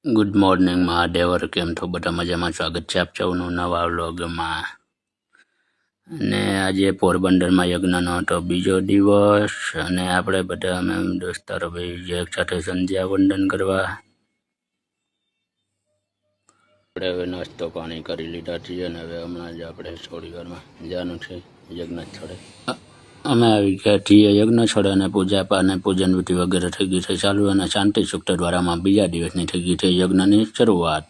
Good morning મહાદેવર, કેમ છો બધા? મજામાં? સ્વાગત છે આપ સૌનું નવા વ્લોગમાં. અને આજે પોરબંદરમાં યજ્ઞનો હતો બીજો દિવસ અને આપણે બધા અમે દોસ્તારો ભાઈ એક સાથે સંધ્યા વંદન કરવા આપણે હવે નાસ્તો પાણી કરી લીધા છીએ અને હવે હમણાં જ આપણે થોડી વારમાં જવાનું છે યજ્ઞ સ્થળે. અમે આવી ગયા છીએ યજ્ઞ સ્થળે અને પૂજા અને પૂજન વિધિ વગેરે થઈ ગઈ છે ચાલુ અને શાંતિ સુક્ત દ્વારામાં બીજા દિવસની થઈ ગઈ છે યજ્ઞની શરૂઆત.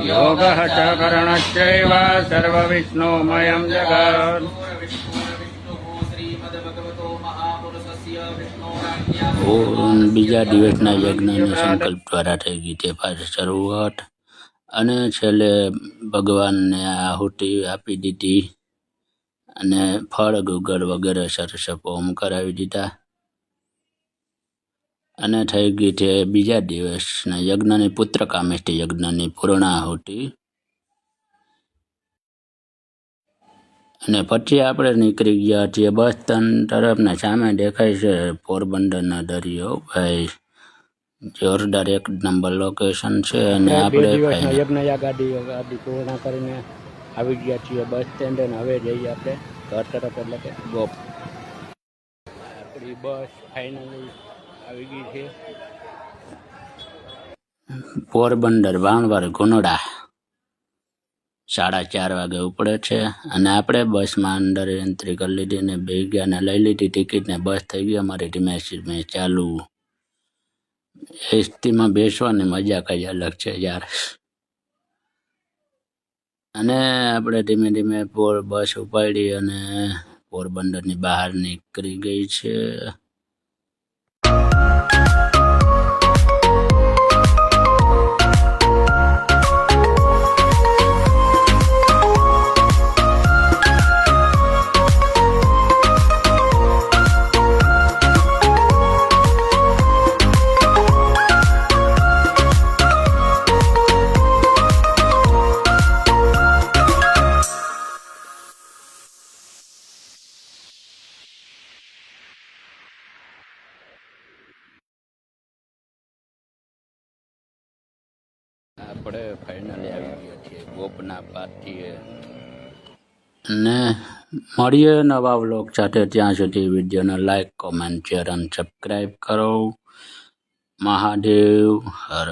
યોગઃ ચ કरणश्चैव સર્વવિષ્ણુમયં જગત. બીજા દિવસના યજ્ઞની સંકલ્પ દ્વારા થઈ ગઈ તે પાછી શરૂઆત અને છેલ્લે ભગવાનને આહુતિ આપી દીધી અને ફળ ગુગળ વગેરે સરસપ હોમ કરાવી દીધા અને થઈ ગઈ છે બીજા દિવસના યજ્ઞની પુત્ર કામેષ્ટી યજ્ઞની પૂર્ણાહુતિ. અને પછી આપણે નીકળી ગયા છીએ બસ સ્ટેન્ડ તરફ ને સામે દેખાય છે પોરબંદરનો દરિયો. ભાઈ જોરદાર એક નંબર લોકેશન છે અને આપણે ગાડી પૂર્ણ કરીને આવી ગયા છીએ બસ સ્ટેન્ડ અને હવે જઈએ આપણે ઘર તરફ, એટલે કે ગોપ. આપણી બસ ફાઇનલી આવી ગઈ છે પોરબંદર વાણવર ગુનડા. 4:30 વાગે ઉપડે છે અને આપણે બસમાં અંદર એન્ટ્રી કરી લીધી ને બે ગયા ને લઈ લીધી ટિકિટ ને બસ થઈ ગઈ અમારી ધીમે ધીમે ચાલુ. એસટીમાં બેસવાની મજા કઈ અલગ છે યાર. અને આપણે ધીમે ધીમે બસ ઉપાડી અને પોરબંદરની બહાર નીકળી ગઈ છે. આપણે ફાઇનલી આવી ગયા છીએ ગોપના પાટીએ અને મળીએ નવા વ્લોગ સાથે. ત્યાં સુધી વિડીયોને લાઈક, કોમેન્ટ, શેર અને સબસ્ક્રાઈબ કરો. મહાદેવ હર.